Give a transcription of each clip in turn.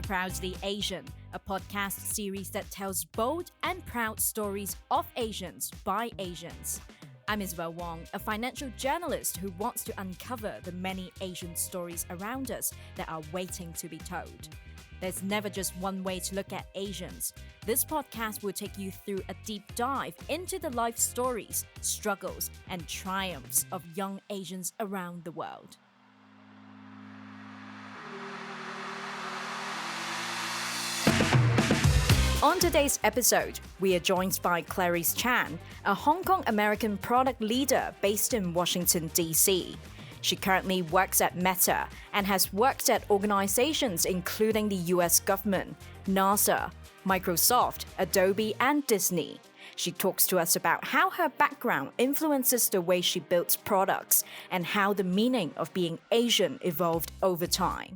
to Proudly Asian, a podcast series that tells bold and proud stories of Asians by Asians. I'm Isabel Wong, a financial journalist who wants to uncover the many Asian stories around us that are waiting to be told. There's never just one way to look at Asians. This podcast will take you through a deep dive into the life stories, struggles, and triumphs of young Asians around the world. On today's episode, we are joined by Clarice Chan, a Hong Kong American product leader based in Washington, D.C. She currently works at Meta and has worked at organizations including the US government, NASA, Microsoft, Adobe, and Disney. She talks to us about how her background influences the way she builds products and how the meaning of being Asian evolved over time.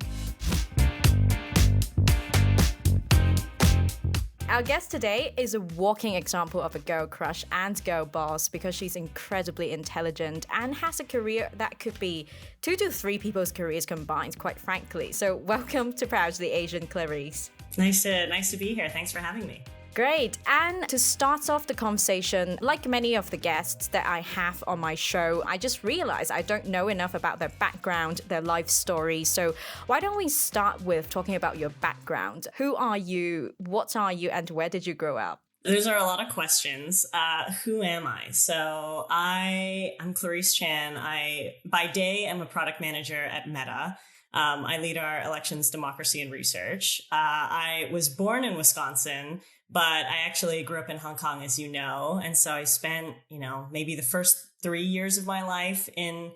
Our guest today is a walking example of a girl crush and girl boss because she's incredibly intelligent and has a career that could be 2 to 3 people's careers combined, quite frankly. So welcome to Proudly Asian, Clarice. Nice to be here. Thanks for having me. Great. And to start off the conversation, like many of the guests that I have on my show, I just realized I don't know enough about their background, their life story. So why don't we start with talking about your background? Who are you? What are you? And where did you grow up? Those are a lot of questions. Who am I? So I'm Clarice Chan. By day, I'm a product manager at Meta. I lead our elections, democracy, and research. I was born in Wisconsin, but I actually grew up in Hong Kong, as you know. And so I spent, maybe the first 3 years of my life in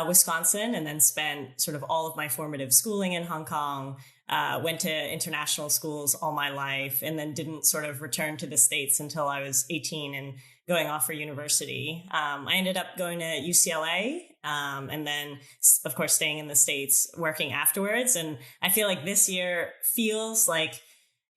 Wisconsin, and then spent sort of all of my formative schooling in Hong Kong, went to international schools all my life, and then didn't sort of return to the States until I was 18 and going off for university. I ended up going to UCLA, and then, of course, staying in the States, working afterwards. And I feel like this year feels like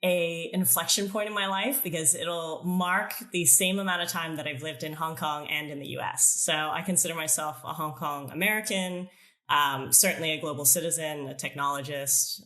an inflection point in my life because it'll mark the same amount of time that I've lived in Hong Kong and in the US. So I consider myself a Hong Kong American, certainly a global citizen, a technologist,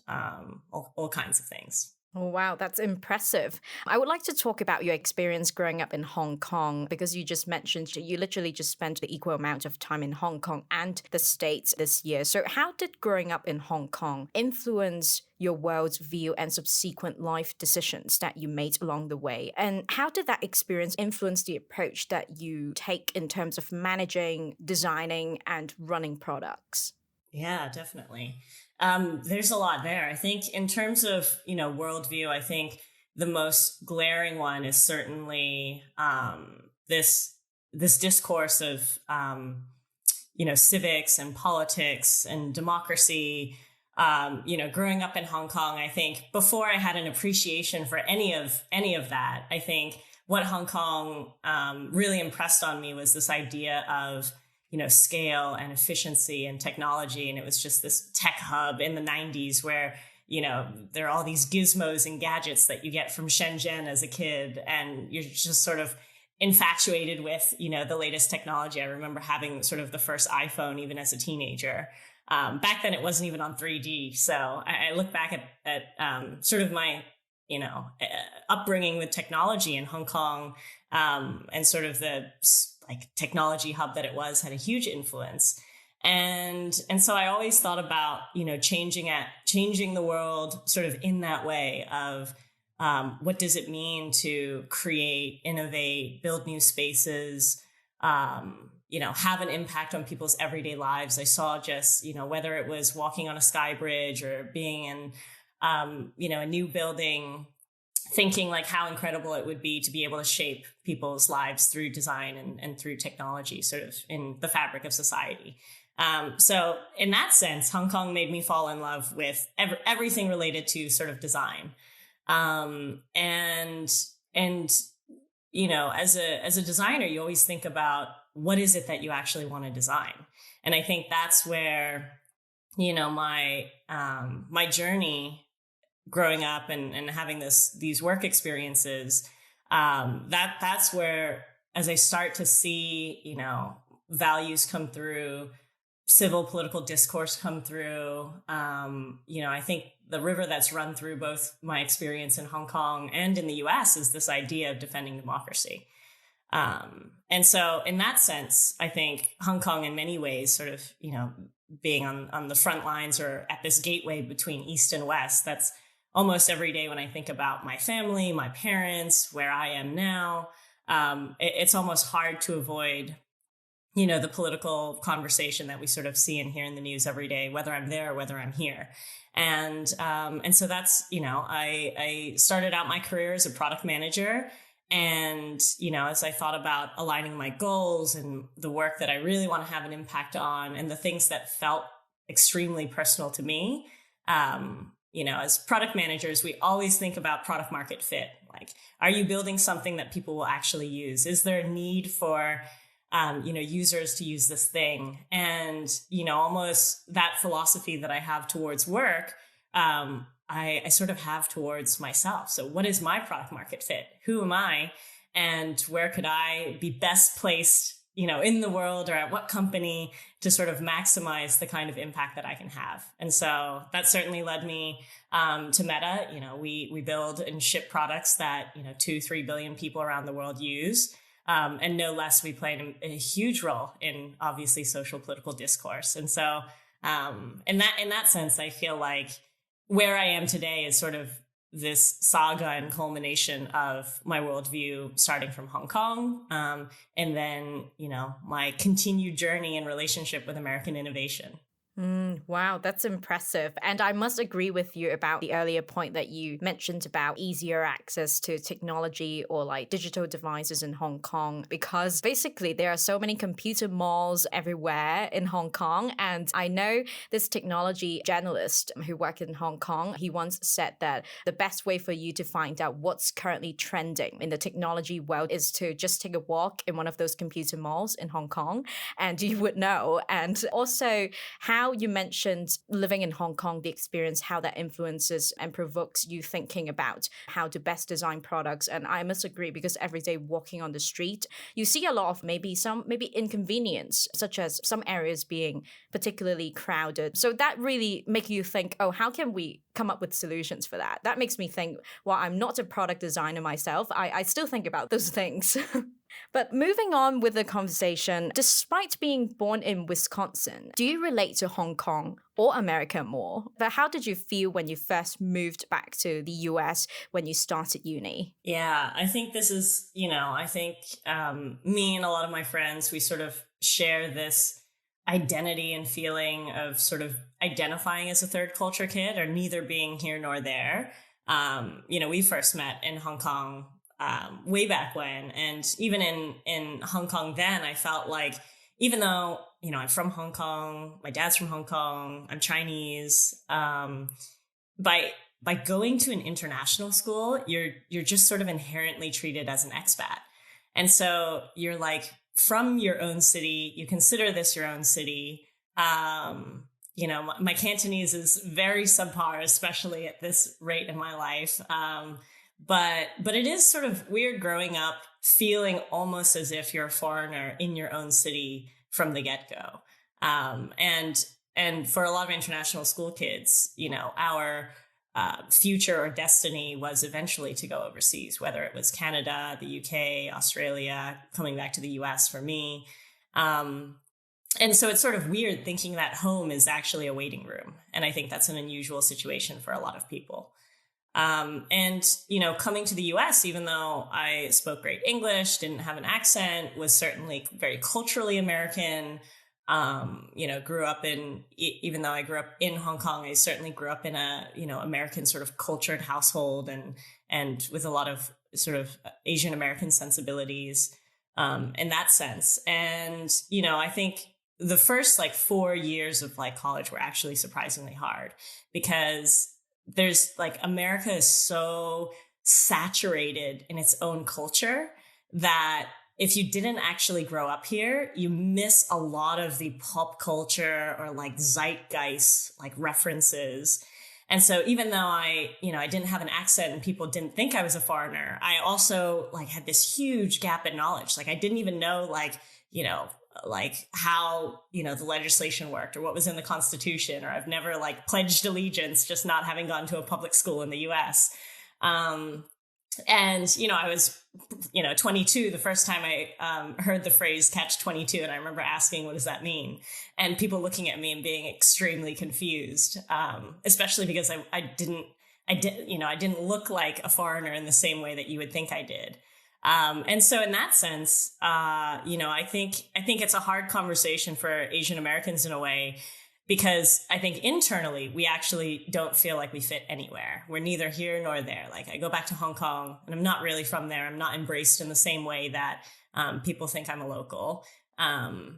all kinds of things. Oh, wow, that's impressive. I would like to talk about your experience growing up in Hong Kong because you just mentioned you literally just spent the equal amount of time in Hong Kong and the States this year. So how did growing up in Hong Kong influence your world's view and subsequent life decisions that you made along the way? And how did that experience influence the approach that you take in terms of managing, designing, and running products? Yeah, definitely. There's a lot there. I think in terms of, worldview, I think the most glaring one is certainly this discourse of, civics and politics and democracy. Growing up in Hong Kong, I think before I had an appreciation for any of that, I think what Hong Kong really impressed on me was this idea of scale and efficiency and technology. And it was just this tech hub in the 90s where, there are all these gizmos and gadgets that you get from Shenzhen as a kid. And you're just sort of infatuated with, the latest technology. I remember having sort of the first iPhone even as a teenager. Back then it wasn't even on 3G. So I look back at sort of my, upbringing with technology in Hong Kong, and sort of the technology hub that it was had a huge influence. And so I always thought about, changing the world sort of in that way of, what does it mean to create, innovate, build new spaces, have an impact on people's everyday lives. I saw just, whether it was walking on a sky bridge or being in, a new building, thinking like how incredible it would be to be able to shape people's lives through design and through technology, sort of in the fabric of society. So in that sense, Hong Kong made me fall in love with everything related to sort of design. And as a designer, you always think about what is it that you actually want to design. And I think that's where, my journey growing up and having these work experiences, that's where, as I start to see, values come through civil political discourse come through. I think the river that's run through both my experience in Hong Kong and in the US is this idea of defending democracy. And so in that sense, I think Hong Kong in many ways sort of, being on the front lines or at this gateway between East and West, that's almost every day when I think about my family, my parents, where I am now. It's almost hard to avoid, the political conversation that we sort of see and hear in the news every day, whether I'm there or whether I'm here. And so that's, I started out my career as a product manager. And, as I thought about aligning my goals and the work that I really want to have an impact on and the things that felt extremely personal to me, as product managers, we always think about product market fit. Like, are you building something that people will actually use? Is there a need for, users to use this thing? And, almost that philosophy that I have towards work, I sort of have towards myself. So what is my product market fit? Who am I? And where could I be best placed, in the world or at what company to sort of maximize the kind of impact that I can have? And so that certainly led me to Meta. We build and ship products that, 2-3 billion people around the world use. And no less, we play a huge role in obviously social political discourse. And so in that sense, I feel like where I am today is sort of this saga and culmination of my worldview starting from Hong Kong, and then, my continued journey and relationship with American innovation. Wow, that's impressive. And I must agree with you about the earlier point that you mentioned about easier access to technology or like digital devices in Hong Kong, because basically there are so many computer malls everywhere in Hong Kong. And I know this technology journalist who worked in Hong Kong, he once said that the best way for you to find out what's currently trending in the technology world is to just take a walk in one of those computer malls in Hong Kong, and you would know. And also how you mentioned living in Hong Kong, the experience, how that influences and provokes you thinking about how to best design products. And I must agree, because every day walking on the street, you see a lot of maybe inconvenience, such as some areas being particularly crowded. So that really makes you think, oh, how can we come up with solutions for that? That makes me think, well, I'm not a product designer myself. I still think about those things. But moving on with the conversation, despite being born in Wisconsin, do you relate to Hong Kong or America more? But how did you feel when you first moved back to the US when you started uni? Yeah, I think this is, I think me and a lot of my friends, we sort of share this identity and feeling of sort of identifying as a third culture kid or neither being here nor there. We first met in Hong Kong way back when. And even in Hong Kong then, I felt like, even though, I'm from Hong Kong, my dad's from Hong Kong, I'm Chinese, by going to an international school, you're just sort of inherently treated as an expat. And so you're like, from your own city, you consider this your own city. My Cantonese is very subpar, especially at this rate in my life. But it is sort of weird growing up feeling almost as if you're a foreigner in your own city from the get-go. And for a lot of international school kids, our future or destiny was eventually to go overseas, whether it was Canada, the UK, Australia, coming back to the US for me. And so it's sort of weird thinking that home is actually a waiting room. And I think that's an unusual situation for a lot of people. Coming to the US, even though I spoke great English, didn't have an accent, was certainly very culturally American, grew up even though I grew up in Hong Kong, I certainly grew up in a, American sort of cultured household and with a lot of sort of Asian American sensibilities, in that sense. And, I think the first 4 years of college were actually surprisingly hard because there's America is so saturated in its own culture that if you didn't actually grow up here, you miss a lot of the pop culture or zeitgeist references. And so even though I didn't have an accent and people didn't think I was a foreigner, I also had this huge gap in knowledge. I didn't even know like how, the legislation worked or what was in the Constitution, or I've never like pledged allegiance, just not having gone to a public school in the US. And, I was, 22 the first time I heard the phrase catch 22. And I remember asking, what does that mean? And people looking at me and being extremely confused, especially because I didn't look like a foreigner in the same way that you would think I did. And so in that sense, I think it's a hard conversation for Asian Americans in a way, because I think internally we actually don't feel like we fit anywhere. We're neither here nor there. Like I go back to Hong Kong and I'm not really from there. I'm not embraced in the same way that people think I'm a local.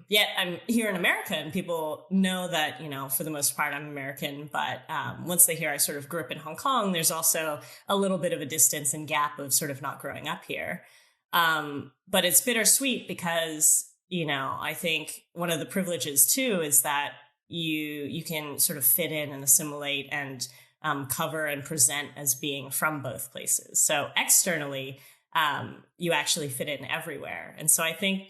Yet I'm here in America and people know that, for the most part, I'm American. But once they hear I sort of grew up in Hong Kong, there's also a little bit of a distance and gap of sort of not growing up here. But it's bittersweet because, I think one of the privileges too is that you can sort of fit in and assimilate and cover and present as being from both places. So externally, you actually fit in everywhere. And so I think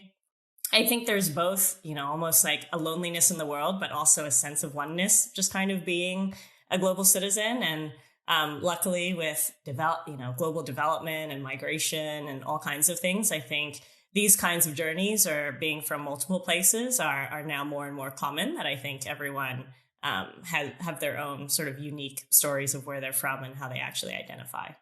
there's both, almost like a loneliness in the world, but also a sense of oneness, just kind of being a global citizen. And luckily with global development and migration and all kinds of things, I think these kinds of journeys, or being from multiple places, are now more and more common, that I think everyone have their own sort of unique stories of where they're from and how they actually identify.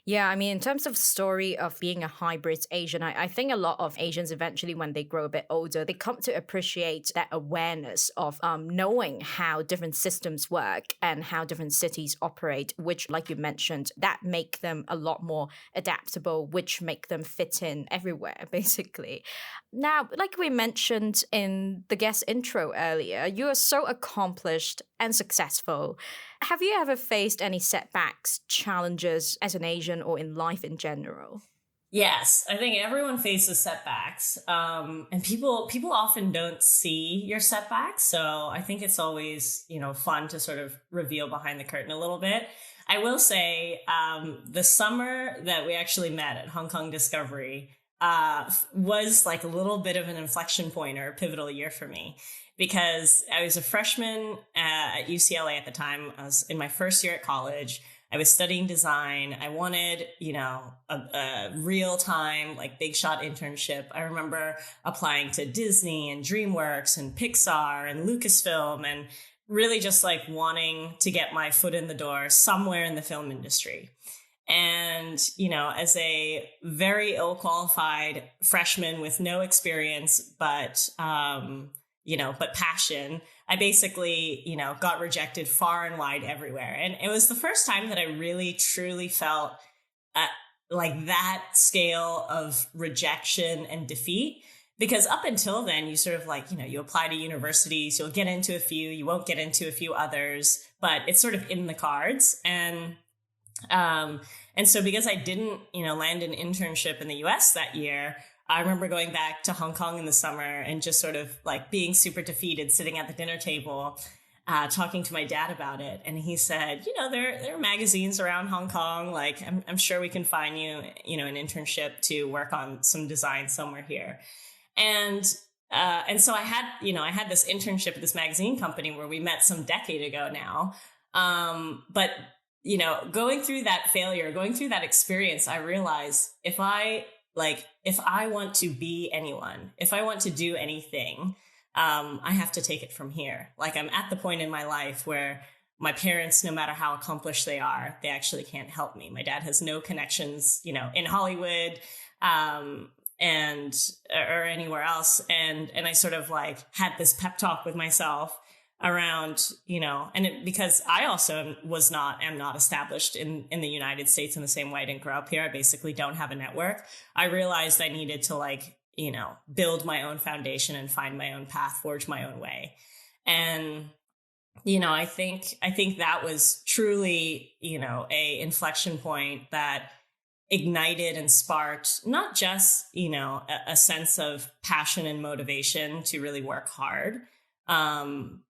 Yeah, I mean, in terms of story of being a hybrid Asian, I think a lot of Asians eventually, when they grow a bit older, they come to appreciate that awareness of knowing how different systems work and how different cities operate, which, like you mentioned, that make them a lot more adaptable, which make them fit in everywhere, basically. Now, like we mentioned in the guest intro earlier, you are so accomplished and successful. Have you ever faced any setbacks, challenges as an Asian or in life in general? Yes, I think everyone faces setbacks, and people often don't see your setbacks. So I think it's always fun to sort of reveal behind the curtain a little bit. I will say the summer that we actually met at Hong Kong Discovery was like a little bit of an inflection point or a pivotal year for me, because I was a freshman at UCLA at the time. I was in my first year at college. I was studying design. I wanted, a real time, like big shot internship. I remember applying to Disney and DreamWorks and Pixar and Lucasfilm, and really just like wanting to get my foot in the door somewhere in the film industry. And, as a very ill-qualified freshman with no experience, but passion, I basically, got rejected far and wide everywhere. And it was the first time that I really, truly felt like that scale of rejection and defeat. Because up until then, you sort of like, you apply to universities, you'll get into a few, you won't get into a few others, but it's sort of in the cards. And so because I didn't, land an internship in the US that year, I remember going back to Hong Kong in the summer and just sort of like being super defeated, sitting at the dinner table, talking to my dad about it. And he said, there are magazines around Hong Kong. Like, I'm sure we can find you, an internship to work on some design somewhere here. And so I had this internship at this magazine company where we met some decade ago now. But going through that failure, going through that experience, I realized if I want to be anyone, if I want to do anything, I have to take it from here. Like, I'm at the point in my life where my parents, no matter how accomplished they are, they actually can't help me. My dad has no connections, in Hollywood, or anywhere else. And I sort of like had this pep talk with myself around, because I also am not established in the United States in the same way. I didn't grow up here. I basically don't have a network. I realized I needed to build my own foundation and find my own path, forge my own way. And, I think that was truly, a inflection point that ignited and sparked not just, a sense of passion and motivation to really work hard,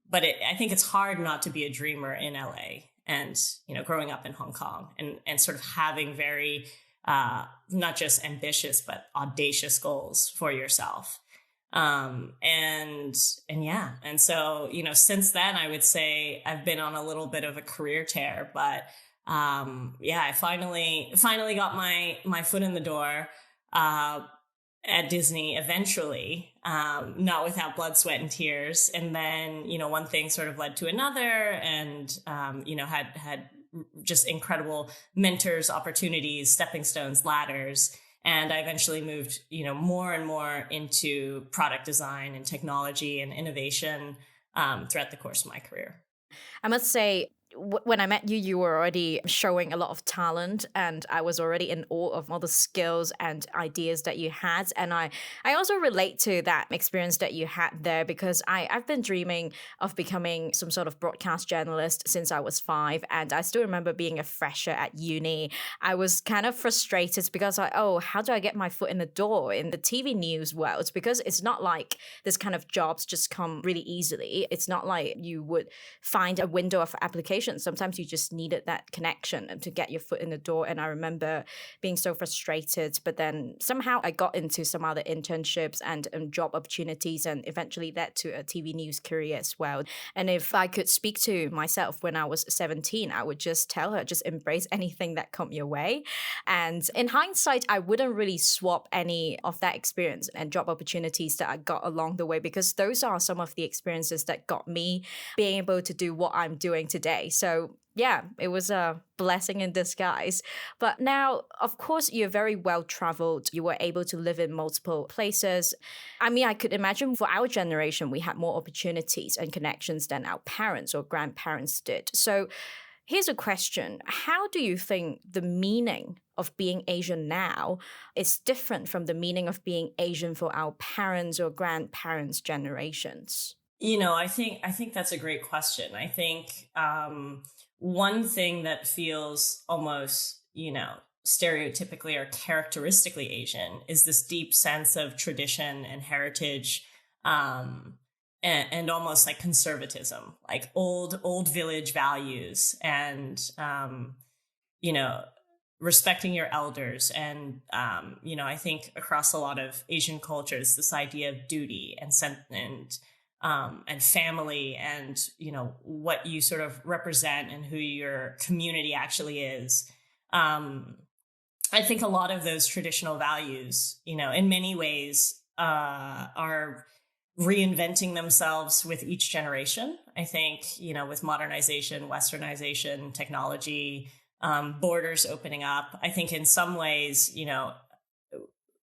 but I think it's hard not to be a dreamer in LA and, growing up in Hong Kong and sort of having very, not just ambitious, but audacious goals for yourself. And yeah. And so, since then I would say I've been on a little bit of a career tear, but, yeah, I finally got my foot in the door, uh, at Disney eventually, not without blood, sweat, and tears. And then, one thing sort of led to another, and, had just incredible mentors, opportunities, stepping stones, ladders. And I eventually moved, more and more into product design and technology and innovation, throughout the course of my career. I must say, when I met you, you were already showing a lot of talent, and I was already in awe of all the skills and ideas that you had. And I also relate to that experience that you had there because I've been dreaming of becoming some sort of broadcast journalist since I was 5. And I still remember being a fresher at uni. I was kind of frustrated because oh, how do I get my foot in the door in the TV news world? Because it's not like this kind of jobs just come really easily. It's not like you would find a window of application. Sometimes you just needed that connection to get your foot in the door. And I remember being so frustrated, but then somehow I got into some other internships and job opportunities, and eventually led to a TV news career as well. And if I could speak to myself when I was 17, I would just tell her, just embrace anything that come your way. And in hindsight, I wouldn't really swap any of that experience and job opportunities that I got along the way, because those are some of the experiences that got me being able to do what I'm doing today. So yeah, it was a blessing in disguise. But now, of course, you're very well traveled. You were able to live in multiple places. I mean, I could imagine for our generation, we had more opportunities and connections than our parents or grandparents did. So here's a question. How do you think the meaning of being Asian now is different from the meaning of being Asian for our parents or grandparents' generations? I think that's a great question. I think, one thing that feels almost, stereotypically or characteristically Asian is this deep sense of tradition and heritage, and almost like conservatism, like old village values, and, you know, respecting your elders. And, I think across a lot of Asian cultures, this idea of duty and and family, and what you sort of represent and who your community actually is. I think a lot of those traditional values, in many ways, are reinventing themselves with each generation. I think, with modernization, westernization, technology, borders opening up. I think in some ways,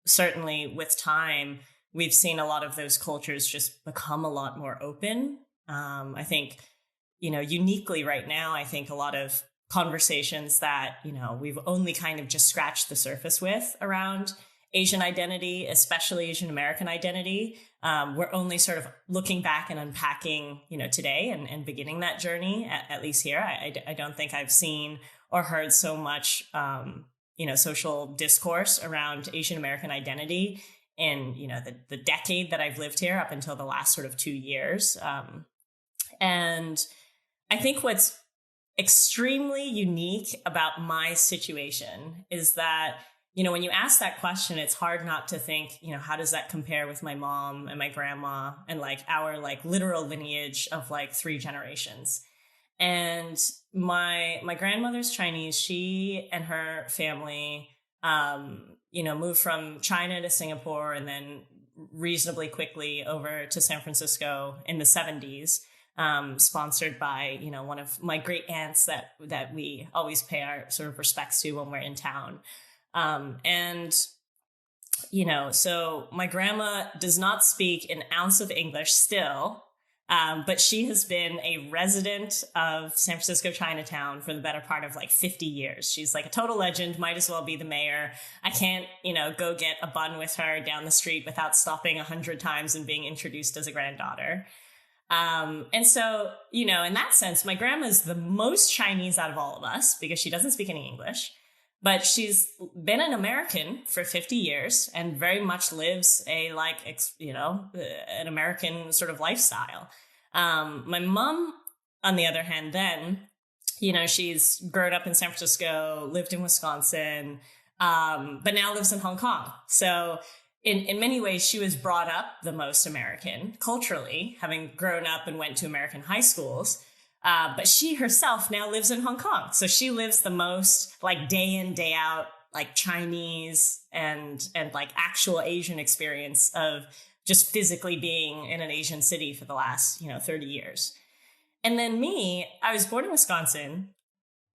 certainly with time, we've seen a lot of those cultures just become a lot more open. I think, uniquely right now, I think a lot of conversations that, we've only kind of just scratched the surface with around Asian identity, especially Asian American identity. We're only sort of looking back and unpacking, today, and beginning that journey, at least here. I don't think I've seen or heard so much, social discourse around Asian American identity in, the decade that I've lived here up until the last sort of 2 years. And I think what's extremely unique about my situation is that, when you ask that question, it's hard not to think, how does that compare with my mom and my grandma and like our like literal lineage of like 3 generations. And my grandmother's Chinese. She and her family, moved from China to Singapore and then reasonably quickly over to San Francisco in the 70s, sponsored by, one of my great aunts that we always pay our sort of respects to when we're in town. And, so my grandma does not speak an ounce of English still. But she has been a resident of San Francisco Chinatown for the better part of like 50 years. She's like a total legend, might as well be the mayor. I can't, go get a bun with her down the street without stopping 100 times and being introduced as a granddaughter. And so, in that sense, my grandma's the most Chinese out of all of us because she doesn't speak any English. But she's been an American for 50 years and very much lives an American sort of lifestyle. My mom, on the other hand, then, she's grown up in San Francisco, lived in Wisconsin, but now lives in Hong Kong. So, in many ways, she was brought up the most American culturally, having grown up and went to American high schools. But she herself now lives in Hong Kong. So she lives the most like day in, day out, like Chinese and like actual Asian experience of just physically being in an Asian city for the last, 30 years. And then me, I was born in Wisconsin.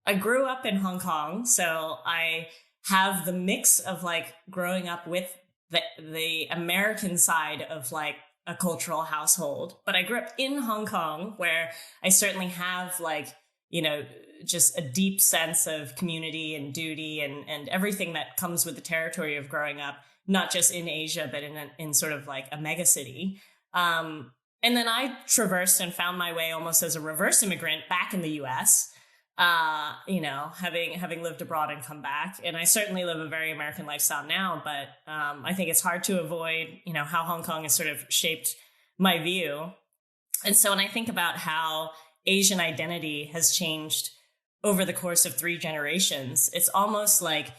I grew up in Hong Kong. So I have the mix of like growing up with the American side of like a cultural household, but I grew up in Hong Kong where I certainly have like, just a deep sense of community and duty and everything that comes with the territory of growing up, not just in Asia, but in sort of like a mega city. And then I traversed and found my way almost as a reverse immigrant back in the US, having lived abroad and come back. And I certainly live a very American lifestyle now, but I think it's hard to avoid, how Hong Kong has sort of shaped my view. And so when I think about how Asian identity has changed over the course of 3 generations, it's almost like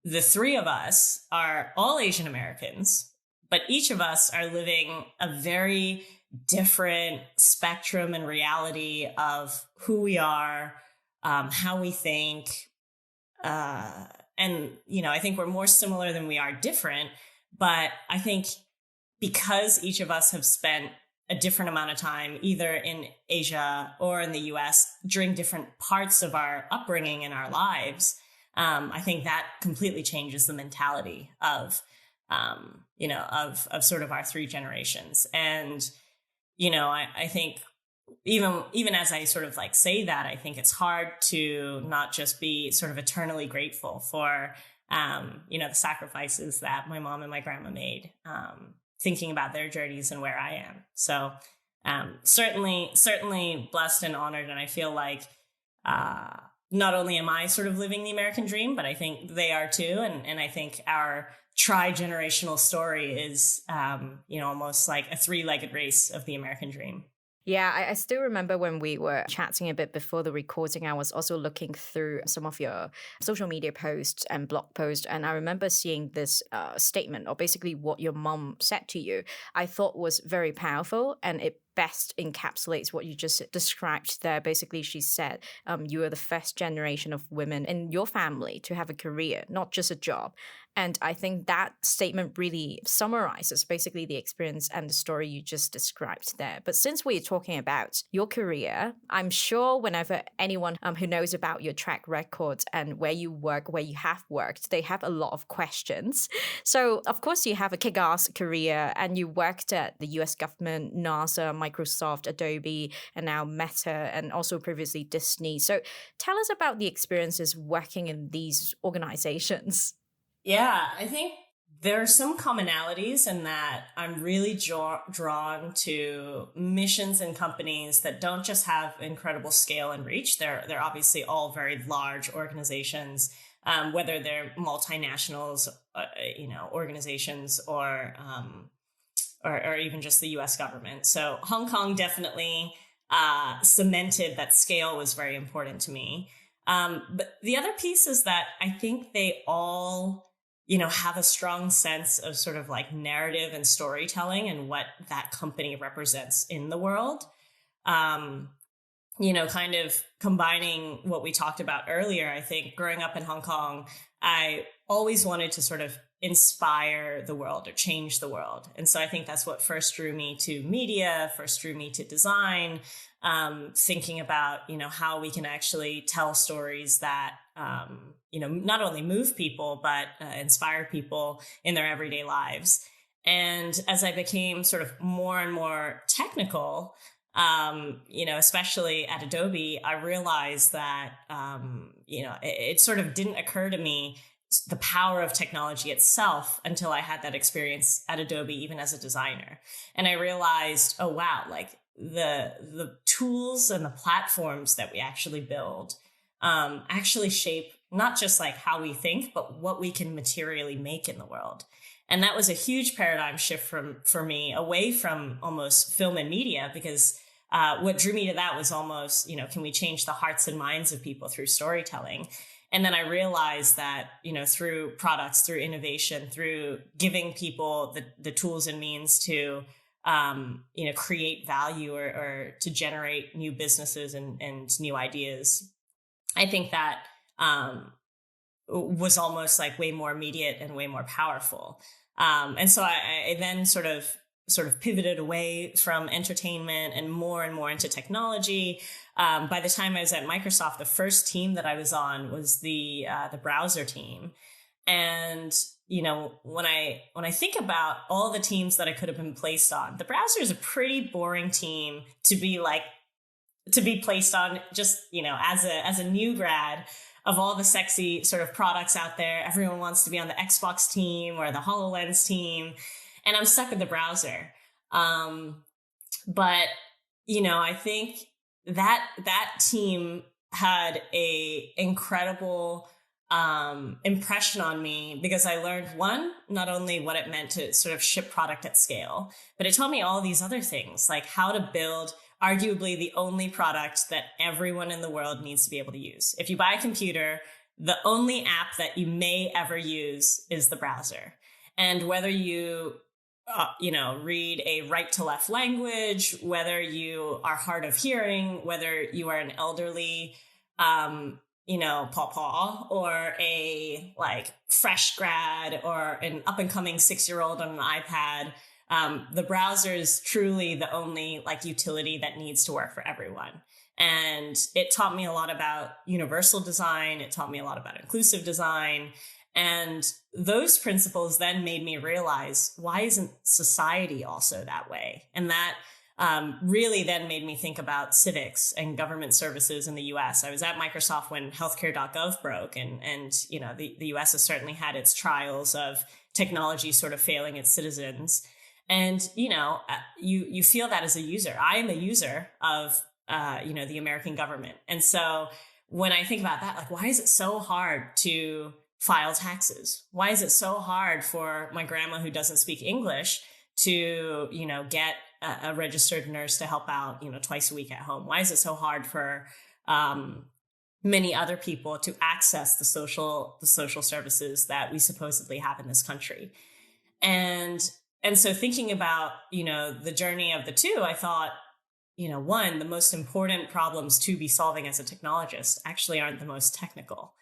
the 3 of us are all Asian Americans, but each of us are living a very different spectrum and reality of who we are, how we think. And, I think we're more similar than we are different. But I think because each of us have spent a different amount of time either in Asia or in the US during different parts of our upbringing in our lives, I think that completely changes the mentality of sort of our 3 generations. And, I think even as I sort of like say that, I think it's hard to not just be sort of eternally grateful for, the sacrifices that my mom and my grandma made, thinking about their journeys and where I am. So certainly blessed and honored. And I feel like not only am I sort of living the American dream, but I think they are too. And I think our tri-generational story is, almost like a 3-legged race of the American dream. Yeah, I still remember when we were chatting a bit before the recording, I was also looking through some of your social media posts and blog posts, and I remember seeing this statement, or basically what your mom said to you, I thought was very powerful, and it best encapsulates what you just described there. Basically, she said you are the first generation of women in your family to have a career, not just a job. And I think that statement really summarizes basically the experience and the story you just described there. But since we're talking about your career, I'm sure whenever anyone who knows about your track records and where you work, where you have worked, they have a lot of questions. So, of course, you have a kick-ass career and you worked at the US government, NASA, Microsoft, Adobe, and now Meta, and also previously Disney. So tell us about the experiences working in these organizations. Yeah, I think there are some commonalities in that I'm really drawn to missions and companies that don't just have incredible scale and reach. They're obviously all very large organizations, whether they're multinationals, organizations or even just the U.S. government. So Hong Kong definitely cemented that scale was very important to me. But the other piece is that I think they all have a strong sense of sort of like narrative and storytelling and what that company represents in the world. Kind of combining what we talked about earlier. I think growing up in Hong Kong, I always wanted to sort of inspire the world or change the world. And so I think that's what first drew me to media, first drew me to design, thinking about, how we can actually tell stories that, not only move people, but inspire people in their everyday lives. And as I became sort of more and more technical, especially at Adobe, I realized that, it sort of didn't occur to me the power of technology itself until I had that experience at Adobe, even as a designer. And I realized, oh, wow, like the tools and the platforms that we actually build actually shape not just like how we think, but what we can materially make in the world. And that was a huge paradigm shift for me away from almost film and media, because what drew me to that was almost, can we change the hearts and minds of people through storytelling? And then I realized that, through products, through innovation, through giving people the tools and means to, create value or to generate new businesses and new ideas, I think that was almost like way more immediate and way more powerful. And so I then sort of pivoted away from entertainment and more into technology. By the time I was at Microsoft, the first team that I was on was the browser team. And, when I think about all the teams that I could have been placed on, the browser is a pretty boring team to be placed on just, as a new grad. Of all the sexy sort of products out there, everyone wants to be on the Xbox team or the HoloLens team. And I'm stuck with the browser. But, I think that team had a incredible impression on me because I learned, one, not only what it meant to sort of ship product at scale, but it taught me all these other things, like how to build arguably the only product that everyone in the world needs to be able to use. If you buy a computer, the only app that you may ever use is the browser. And whether you, read a right to left language, whether you are hard of hearing, whether you are an elderly, pawpaw, or a like fresh grad or an up and coming 6-year-old on an iPad, the browser is truly the only like utility that needs to work for everyone. And it taught me a lot about universal design. It taught me a lot about inclusive design. And those principles then made me realize, why isn't society also that way? And that really then made me think about civics and government services in the US. I was at Microsoft when healthcare.gov broke, and the US has certainly had its trials of technology sort of failing its citizens. And, you feel that as a user. I am a user of, the American government. And so when I think about that, like, why is it so hard to file taxes? Why is it so hard for my grandma who doesn't speak English to, get a registered nurse to help out, twice a week at home? Why is it so hard for many other people to access the social services that we supposedly have in this country? And so thinking about, the journey of the two, I thought, one, the most important problems to be solving as a technologist actually aren't the most technical.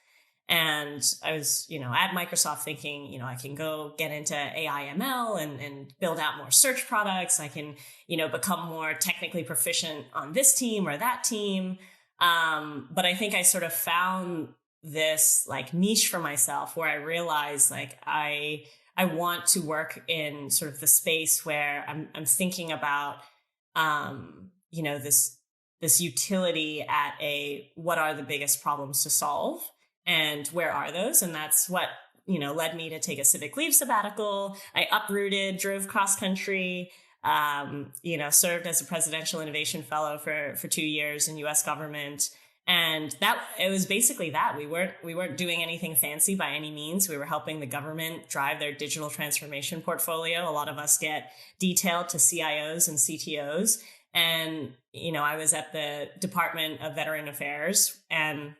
And I was, at Microsoft thinking, I can go get into AI ML and build out more search products. I can, become more technically proficient on this team or that team. But I think I sort of found this like niche for myself where I realized like I want to work in sort of the space where I'm thinking about, this utility at what are the biggest problems to solve and where are those? And that's what, led me to take a civic leave sabbatical. I uprooted, drove cross country, served as a presidential innovation fellow for 2 years in US government. And it was basically that we weren't doing anything fancy by any means. We were helping the government drive their digital transformation portfolio. A lot of us get detailed to CIOs and CTOs. And, I was at the Department of Veteran Affairs, and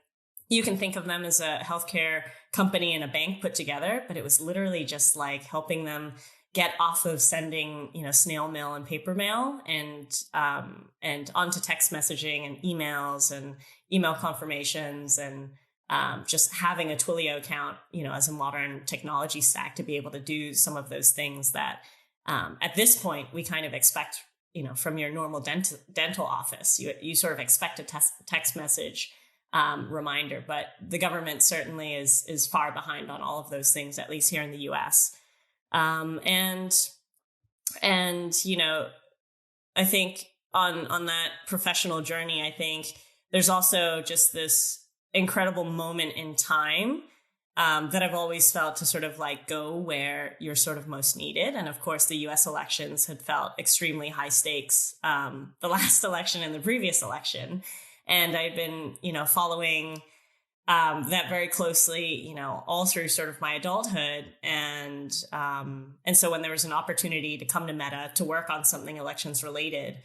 you can think of them as a healthcare company and a bank put together, but it was literally just like helping them get off of sending, snail mail and paper mail and onto text messaging and emails and email confirmations and just having a Twilio account, as a modern technology stack to be able to do some of those things that at this point we kind of expect, from your normal dental office. You sort of expect a text message reminder, but the government certainly is far behind on all of those things, at least here in the US. And I think on that professional journey, I think there's also just this incredible moment in time that I've always felt to sort of like go where you're sort of most needed. And of course, the US elections had felt extremely high stakes, the last election and the previous election. And I've been, following that very closely, all through sort of my adulthood. And so when there was an opportunity to come to Meta to work on something elections related,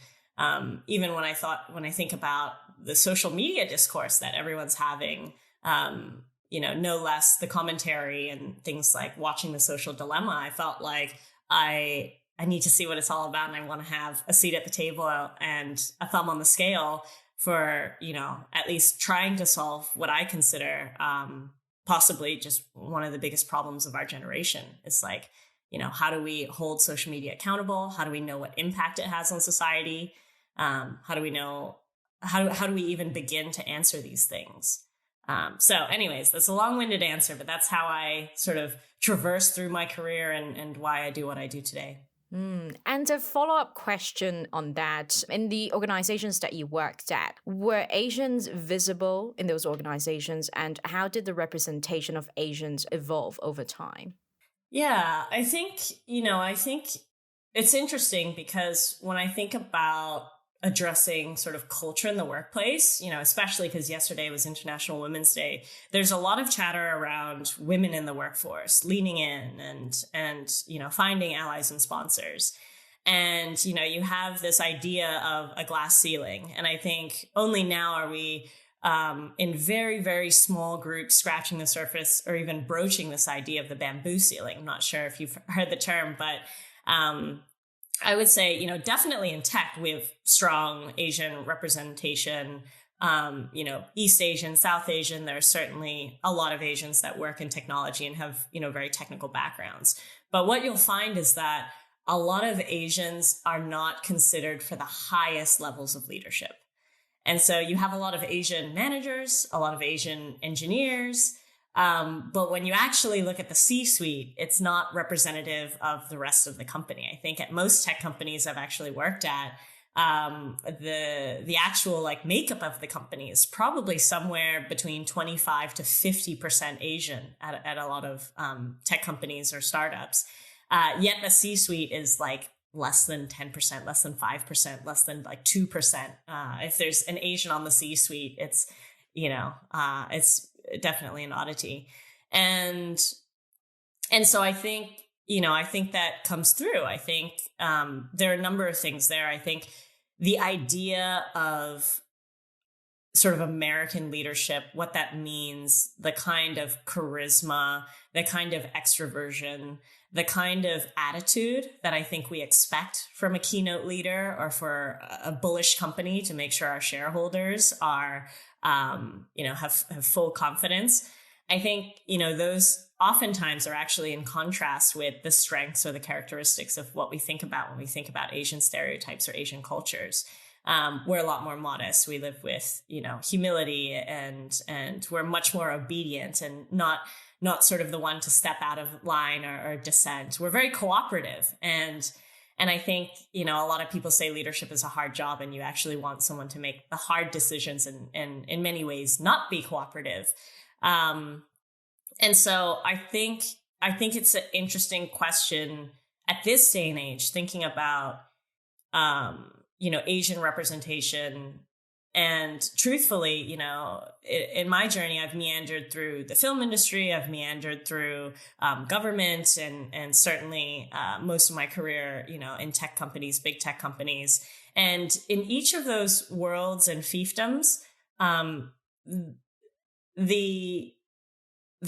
even when I think about the social media discourse that everyone's having, no less the commentary and things like watching The Social Dilemma, I felt like I need to see what it's all about, and I want to have a seat at the table and a thumb on the scale for, at least trying to solve what I consider possibly just one of the biggest problems of our generation. It's like, how do we hold social media accountable? How do we know what impact it has on society? How do we know, how do we even begin to answer these things? So anyways, that's a long-winded answer, but that's how I sort of traverse through my career and why I do what I do today. And a follow-up question on that, in the organizations that you worked at, were Asians visible in those organizations, and how did the representation of Asians evolve over time? Yeah, I think it's interesting because when I think about addressing sort of culture in the workplace, especially because yesterday was International Women's Day, there's a lot of chatter around women in the workforce, leaning in and finding allies and sponsors. And, you have this idea of a glass ceiling. And I think only now are we in very, very small groups scratching the surface or even broaching this idea of the bamboo ceiling. I'm not sure if you've heard the term, but I would say, definitely in tech, we have strong Asian representation, East Asian, South Asian. There are certainly a lot of Asians that work in technology and have, very technical backgrounds. But what you'll find is that a lot of Asians are not considered for the highest levels of leadership. And so you have a lot of Asian managers, a lot of Asian engineers. But when you actually look at the C-suite, it's not representative of the rest of the company. I think at most tech companies I've actually worked at, the actual makeup of the company is probably somewhere between 25 to 50% Asian at a lot of tech companies or startups. Yet the C-suite is less than 10%, less than 5%, less than 2%. If there's an Asian on the C-suite, it's definitely an oddity. And so I think that comes through. I think there are a number of things there. I think the idea of sort of American leadership, what that means, the kind of charisma, the kind of extroversion, the kind of attitude that I think we expect from a keynote leader or for a bullish company to make sure our shareholders are, have full confidence. I think, those oftentimes are actually in contrast with the strengths or the characteristics of what we think about when we think about Asian stereotypes or Asian cultures. We're a lot more modest. We live with, humility and we're much more obedient and not sort of the one to step out of line or dissent. We're very cooperative. And I think, a lot of people say leadership is a hard job and you actually want someone to make the hard decisions and in many ways not be cooperative. And so I think it's an interesting question at this day and age, thinking about, Asian representation. And truthfully, in my journey, I've meandered through the film industry. I've meandered through government and certainly most of my career, in tech companies, big tech companies. And in each of those worlds and fiefdoms, the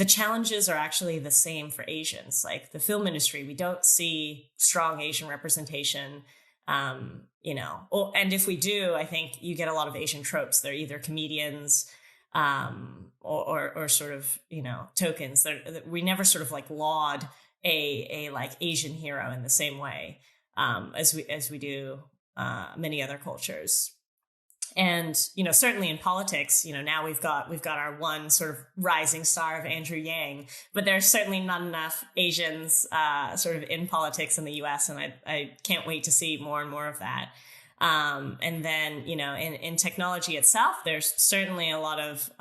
challenges are actually the same for Asians. Like the film industry, we don't see strong Asian representation. And if we do, I think you get a lot of Asian tropes. They're either comedians, or sort of, tokens. We never sort of laud a Asian hero in the same way, as we do, many other cultures. And, certainly in politics, now we've got our one sort of rising star of Andrew Yang, but there's certainly not enough Asians sort of in politics in the US. And I can't wait to see more and more of that. And then, in technology itself, there's certainly a lot of,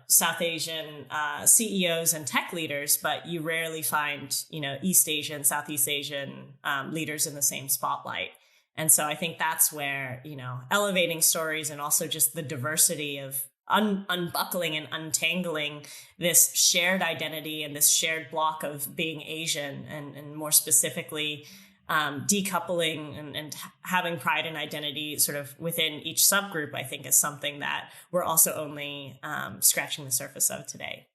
South Asian CEOs and tech leaders, but you rarely find, East Asian, Southeast Asian leaders in the same spotlight. And so I think that's where, elevating stories and also just the diversity of unbuckling and untangling this shared identity and this shared block of being Asian and more specifically, decoupling and having pride and identity sort of within each subgroup, I think is something that we're also only scratching the surface of today.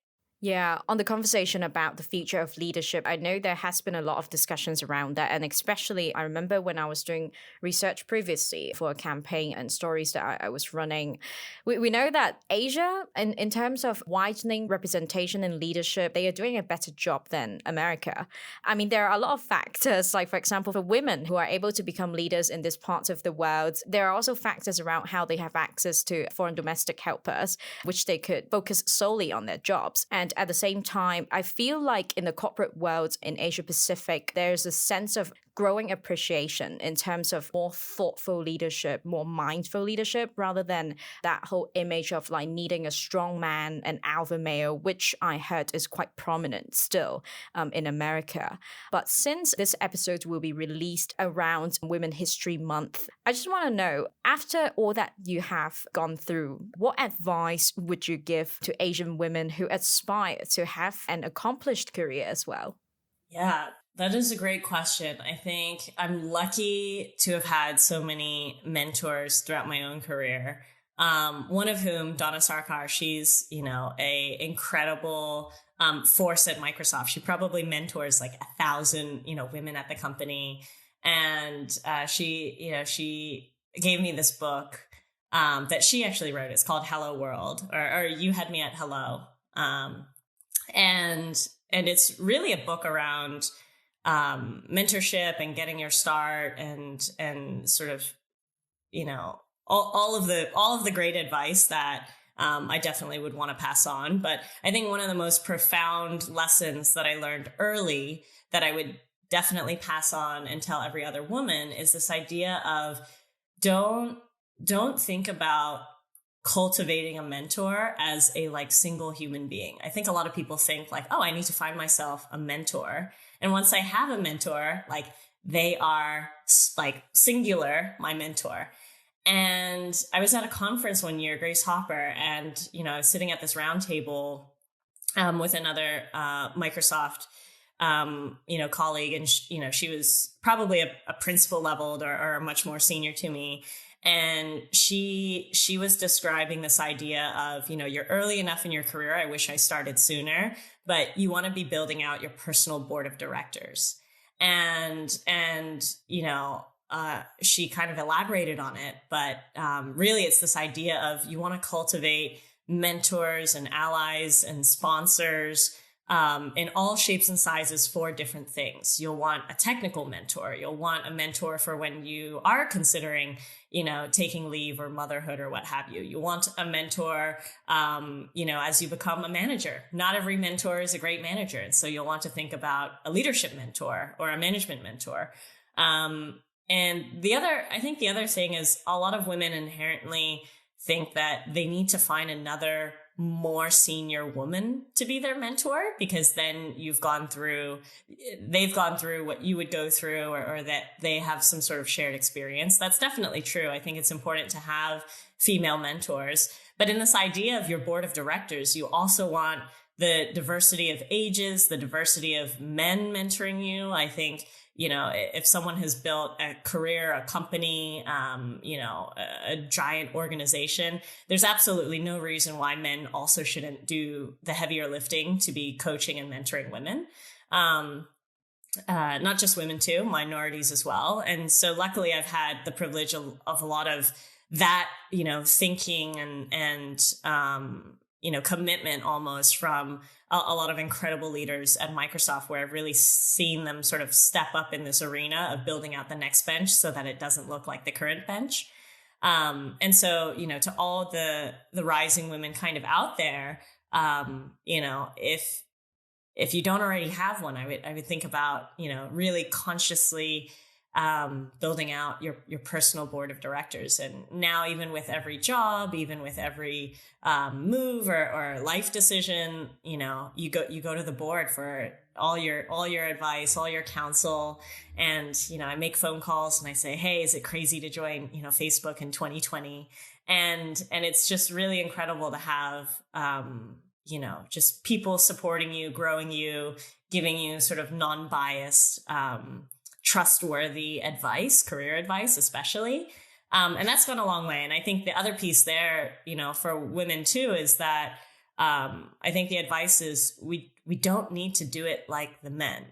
Yeah, on the conversation about the future of leadership, I know there has been a lot of discussions around that. And especially, I remember when I was doing research previously for a campaign and stories that I was running, we know that Asia, in terms of widening representation in leadership, they are doing a better job than America. I mean, there are a lot of factors, like, for example, for women who are able to become leaders in this part of the world, there are also factors around how they have access to foreign domestic helpers, which they could focus solely on their jobs. And at the same time, I feel like in the corporate world in Asia Pacific, there's a sense of growing appreciation in terms of more thoughtful leadership, more mindful leadership, rather than that whole image of like needing a strong man, an alpha male, which I heard is quite prominent still in America. But since this episode will be released around Women History Month, I just want to know, after all that you have gone through, what advice would you give to Asian women who aspire to have an accomplished career as well? Yeah, that is a great question. I think I'm lucky to have had so many mentors throughout my own career. One of whom, Donna Sarkar, she's, a incredible force at Microsoft. She probably mentors like 1,000, women at the company. And she gave me this book that she actually wrote. It's called Hello World, or You Had Me at Hello. And it's really a book around mentorship and getting your start and sort of, all of the great advice that I definitely would want to pass on. But I think one of the most profound lessons that I learned early that I would definitely pass on and tell every other woman is this idea of don't think about cultivating a mentor as a like single human being. I think a lot of people think like, oh, I need to find myself a mentor. And once I have a mentor, like they are like singular, my mentor. And I was at a conference one year, Grace Hopper, and, I was sitting at this round table with another Microsoft colleague, and she was probably a principal leveled or much more senior to me. And she was describing this idea of, you're early enough in your career. I wish I started sooner, but you want to be building out your personal board of directors. And she kind of elaborated on it, but really it's this idea of you want to cultivate mentors and allies and sponsors in all shapes and sizes for different things. You'll want a technical mentor. You'll want a mentor for when you are considering, taking leave or motherhood or what have you. You want a mentor, as you become a manager. Not every mentor is a great manager. And so you'll want to think about a leadership mentor or a management mentor. And I think the other thing is a lot of women inherently think that they need to find another more senior woman to be their mentor, because then they've gone through what you would go through, or that they have some sort of shared experience. That's definitely true. I think it's important to have female mentors. But in this idea of your board of directors, you also want the diversity of ages, the diversity of men mentoring you. I think, if someone has built a career, a company, a giant organization, there's absolutely no reason why men also shouldn't do the heavier lifting to be coaching and mentoring women. Not just women too, minorities as well. And so luckily I've had the privilege of a lot of that, thinking and commitment almost from a lot of incredible leaders at Microsoft, where I've really seen them sort of step up in this arena of building out the next bench so that it doesn't look like the current bench. And so, to all the rising women kind of out there, if you don't already have one, I would think about, really consciously building out your personal board of directors. And now, even with every job, even with every move or life decision, you go to the board for all your advice, all your counsel. And, I make phone calls and I say, hey, is it crazy to join, Facebook in 2020? And it's just really incredible to have, just people supporting you, growing you, giving you sort of non-biased, trustworthy advice, career advice, especially. And that's gone a long way. And I think the other piece there, for women too, is that I think the advice is we don't need to do it like the men.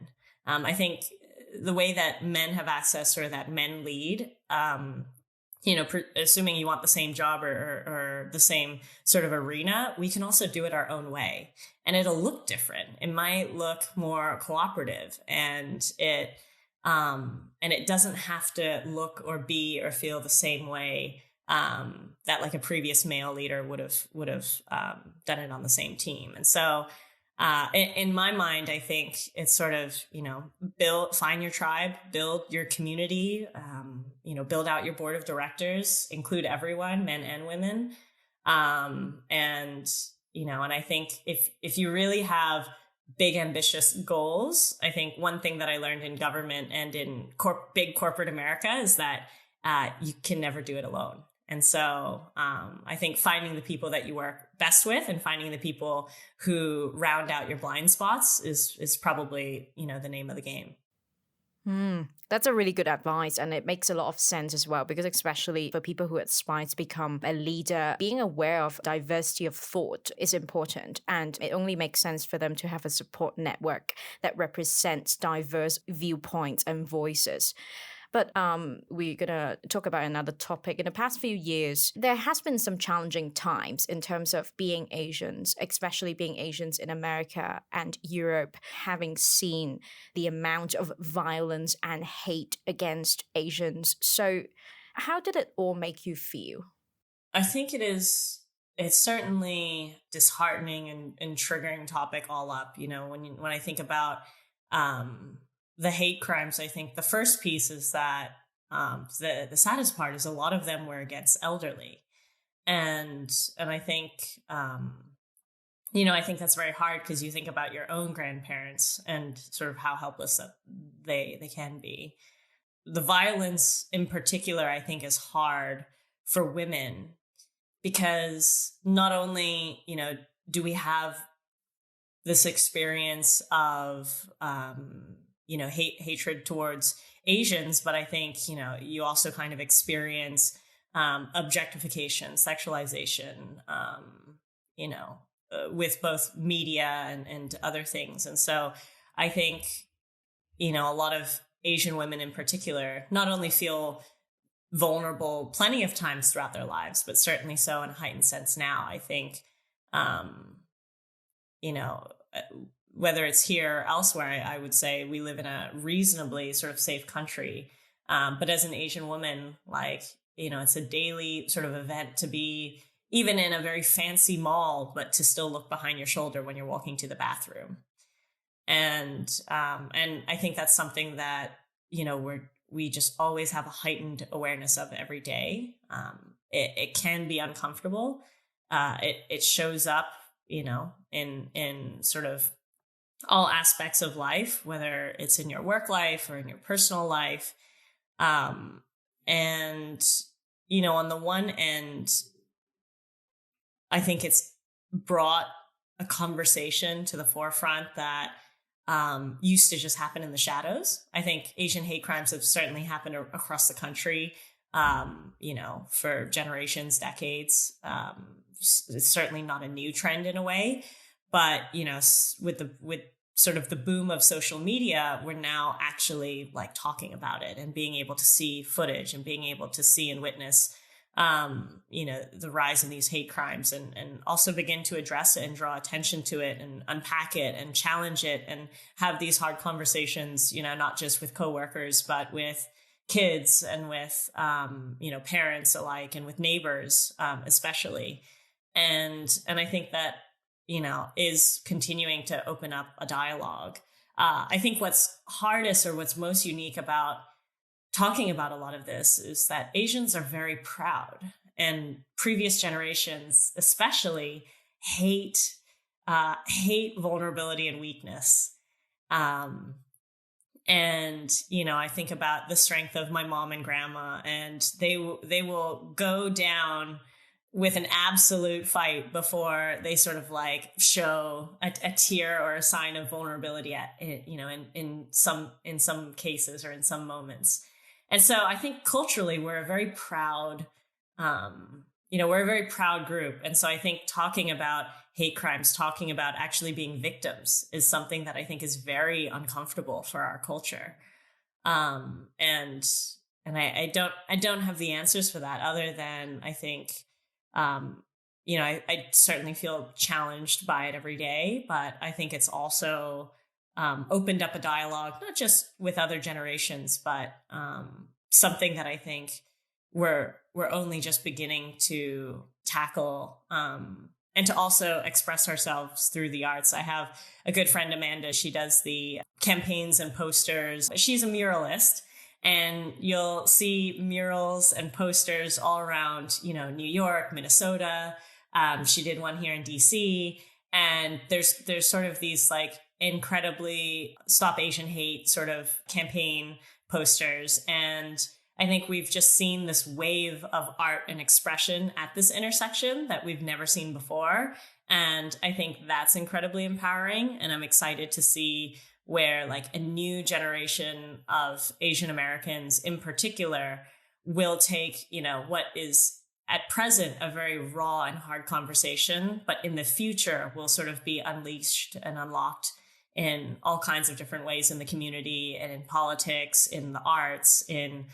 I think the way that men have access, or that men lead, assuming you want the same job or the same sort of arena, we can also do it our own way, and it'll look different. It might look more cooperative, and it doesn't have to look or be or feel the same way that like a previous male leader would have done it on the same team. And so in my mind, I think it's sort of, find your tribe, build your community, build out your board of directors, include everyone, men and women. And I think if you really have big, ambitious goals, I think one thing that I learned in government and in big corporate America is that you can never do it alone. And so I think finding the people that you work best with and finding the people who round out your blind spots is probably, the name of the game. That's a really good advice, and it makes a lot of sense as well, because especially for people who aspire to become a leader, being aware of diversity of thought is important, and it only makes sense for them to have a support network that represents diverse viewpoints and voices. But we're going to talk about another topic. In the past few years, there has been some challenging times in terms of being Asians, especially being Asians in America and Europe, having seen the amount of violence and hate against Asians. So how did it all make you feel? I think it's certainly disheartening and triggering topic all up. When I think about the hate crimes, I think the first piece is that the saddest part is a lot of them were against elderly, and I think I think that's very hard, because you think about your own grandparents and sort of how helpless that they can be. The violence in particular, I think, is hard for women, because not only do we have this experience of hatred towards Asians, but I think, you also kind of experience objectification, sexualization, with both media and other things. And so I think, a lot of Asian women in particular not only feel vulnerable plenty of times throughout their lives, but certainly so in a heightened sense now. I think, whether it's here or elsewhere, I would say we live in a reasonably sort of safe country. But as an Asian woman, it's a daily sort of event to be even in a very fancy mall, but to still look behind your shoulder when you're walking to the bathroom. And I think that's something that, we just always have a heightened awareness of every day. It can be uncomfortable. It shows up, in sort of all aspects of life, whether it's in your work life or in your personal life. And, on the one end, I think it's brought a conversation to the forefront that used to just happen in the shadows. I think Asian hate crimes have certainly happened across the country, for generations, decades. It's certainly not a new trend in a way. But, with sort of the boom of social media, we're now actually talking about it and being able to see footage and being able to see and witness, the rise in these hate crimes, and also begin to address it and draw attention to it and unpack it and challenge it and have these hard conversations, not just with coworkers, but with kids and with, parents alike, and with neighbors, especially. And I think that, is continuing to open up a dialogue. I think what's hardest, or what's most unique about talking about a lot of this, is that Asians are very proud, and previous generations especially hate vulnerability and weakness. And, I think about the strength of my mom and grandma, and they will go down with an absolute fight before they sort of like show a tear or a sign of vulnerability in some cases or in some moments. And so I think culturally we're a very proud, we're a very proud group. And so I think talking about hate crimes, talking about actually being victims is something that I think is very uncomfortable for our culture. And I don't have the answers for that other than I think, I certainly feel challenged by it every day, but I think it's also opened up a dialogue, not just with other generations, but something that I think we're only just beginning to tackle and to also express ourselves through the arts. I have a good friend, Amanda. She does the campaigns and posters. She's a muralist. And you'll see murals and posters all around, New York, Minnesota. She did one here in DC. And there's sort of these like incredibly Stop Asian Hate sort of campaign posters. And I think we've just seen this wave of art and expression at this intersection that we've never seen before. And I think that's incredibly empowering. And I'm excited to see where like a new generation of Asian Americans in particular will take, what is at present a very raw and hard conversation, but in the future will sort of be unleashed and unlocked in all kinds of different ways in the community and in politics, in the arts, in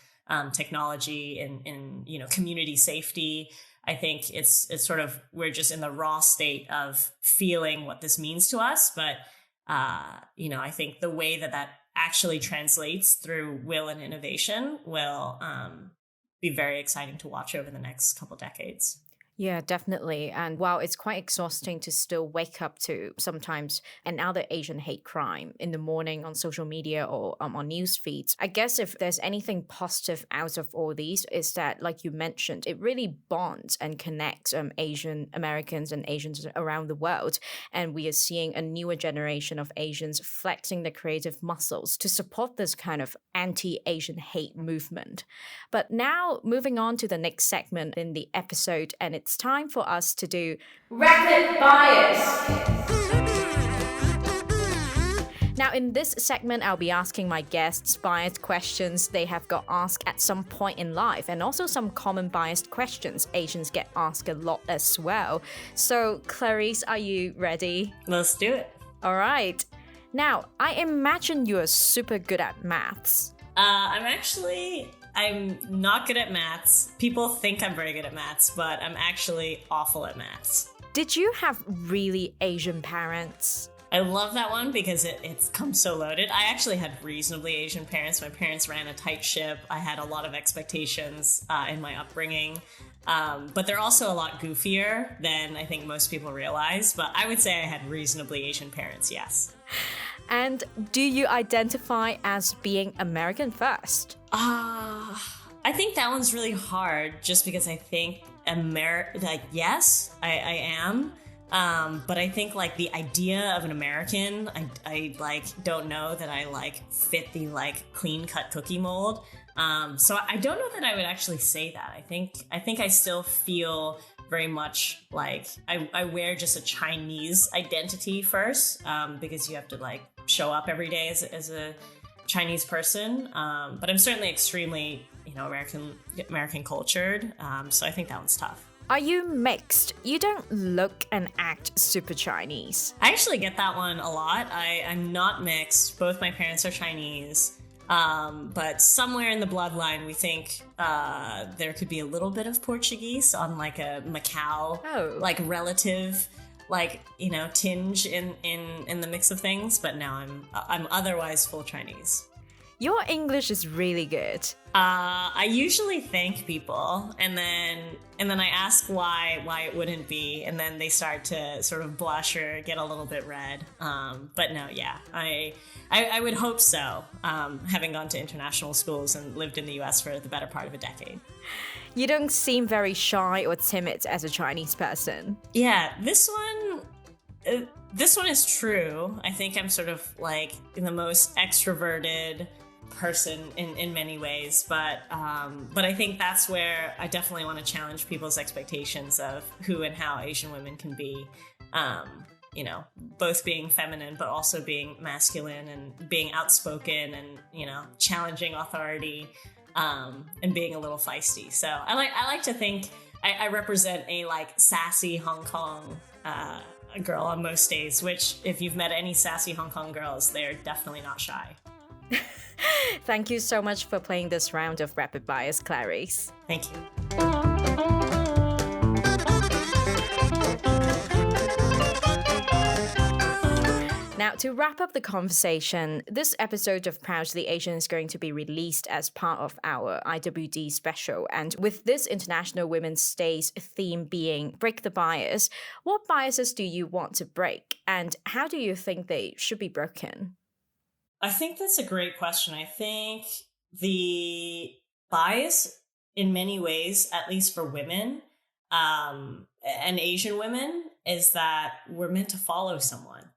technology, in community safety. I think it's sort of, we're just in the raw state of feeling what this means to us, but I think the way that actually translates through will and innovation will be very exciting to watch over the next couple decades. Yeah, definitely. And while it's quite exhausting to still wake up to sometimes another Asian hate crime in the morning on social media or on news feeds, I guess if there's anything positive out of all these is that, like you mentioned, it really bonds and connects Asian Americans and Asians around the world. And we are seeing a newer generation of Asians flexing their creative muscles to support this kind of anti-Asian hate movement. But now moving on to the next segment in the episode, and it's time for us to do Rapid Bias. Now, in this segment, I'll be asking my guests biased questions they have got asked at some point in life, and also some common biased questions Asians get asked a lot as well. So, Clarice, are you ready? Let's do it. All right. Now, I imagine you're super good at maths. I'm not good at maths. People think I'm very good at maths, but I'm actually awful at maths. Did you have really Asian parents? I love that one because it comes so loaded. I actually had reasonably Asian parents. My parents ran a tight ship. I had a lot of expectations in my upbringing. But they're also a lot goofier than I think most people realize. But I would say I had reasonably Asian parents, yes. And do you identify as being American first? I think that one's really hard just because I think yes, I am. But I think like the idea of an American, I like don't know that I like fit the like clean cut cookie mold. So I don't know that I would actually say that. I think I still feel very much like I wear just a Chinese identity first, because you have to like show up every day as a Chinese person. But I'm certainly extremely, American cultured. So I think that one's tough. Are you mixed? You don't look and act super Chinese. I actually get that one a lot. I'm not mixed. Both my parents are Chinese. But somewhere in the bloodline, we think there could be a little bit of Portuguese on like a Macau, like relative, like, tinge in the mix of things. But now I'm otherwise full Chinese. Your English is really good. I usually thank people and then I ask why it wouldn't be, and then they start to sort of blush or get a little bit red. But no, yeah, I would hope so, having gone to international schools and lived in the US for the better part of a decade. You don't seem very shy or timid as a Chinese person. Yeah, this one is true. I think I'm sort of like the most extroverted person in many ways, but I think that's where I definitely want to challenge people's expectations of who and how Asian women can be. Both being feminine, but also being masculine and being outspoken and, challenging authority, and being a little feisty. So I like to think I represent a sassy Hong Kong girl on most days, which if you've met any sassy Hong Kong girls, they're definitely not shy. Thank you so much for playing this round of Rapid Bias, Clarice. Thank you. Now, to wrap up the conversation, this episode of Proudly Asian is going to be released as part of our IWD special. And with this International Women's Day's theme being Break the Bias, what biases do you want to break? And how do you think they should be broken? I think that's a great question. I think the bias in many ways, at least for women and Asian women, is that we're meant to follow someone.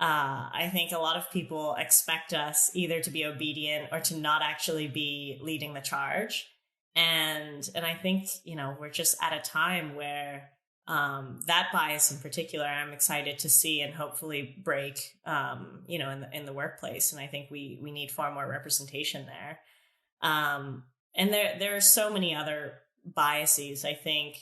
I think a lot of people expect us either to be obedient or to not actually be leading the charge. And I think, we're just at a time where that bias in particular, I'm excited to see and hopefully break, in the workplace. And I think we need far more representation there. And there are so many other biases. I think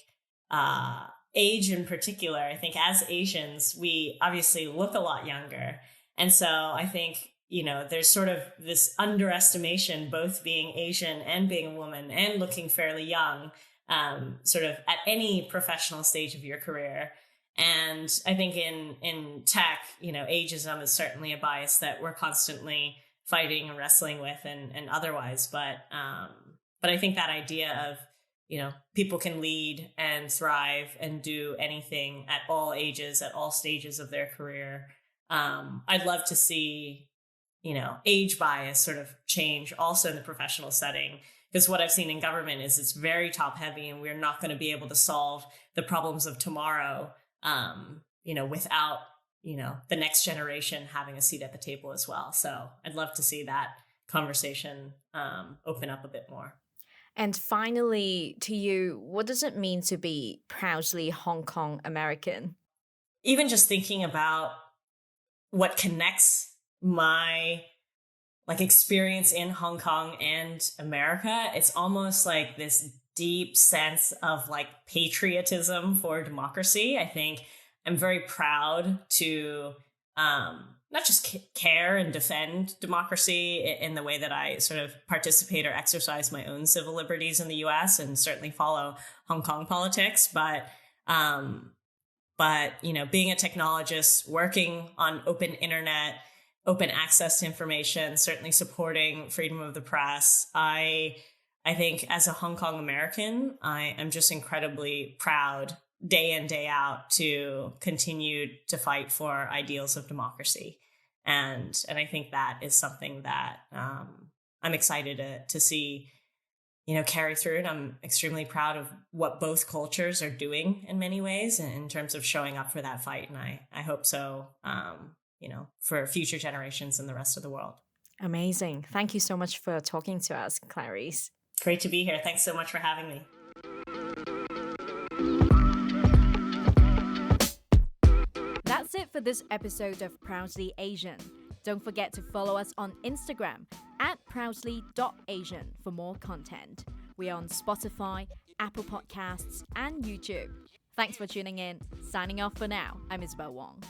age in particular, I think as Asians, we obviously look a lot younger. And so I think, there's sort of this underestimation, both being Asian and being a woman and looking fairly young, sort of at any professional stage of your career. And I think in tech, ageism is certainly a bias that we're constantly fighting and wrestling with and otherwise. But I think that idea of, people can lead and thrive and do anything at all ages, at all stages of their career. I'd love to see, age bias sort of change also in the professional setting, because what I've seen in government is it's very top heavy and we're not going to be able to solve the problems of tomorrow, without, the next generation having a seat at the table as well. So I'd love to see that conversation open up a bit more. And finally, to you, what does it mean to be proudly Hong Kong American? Even just thinking about what connects my experience in Hong Kong and America, it's almost like this deep sense of patriotism for democracy. I think I'm very proud to not just care and defend democracy in the way that I sort of participate or exercise my own civil liberties in the US and certainly follow Hong Kong politics, but being a technologist, working on open internet, open access to information, certainly supporting freedom of the press, I think as a Hong Kong American, I am just incredibly proud day in, day out to continue to fight for ideals of democracy. And I think that is something that I'm excited to see, carry through. And I'm extremely proud of what both cultures are doing in many ways in terms of showing up for that fight. And I hope so, for future generations in the rest of the world. Amazing. Thank you so much for talking to us, Clarice. Great to be here. Thanks so much for having me. That's it for this episode of Proudly Asian. Don't forget to follow us on Instagram @proudly.asian for more content. We're on Spotify, Apple Podcasts, and YouTube. Thanks for tuning in. Signing off for now, I'm Isabel Wong.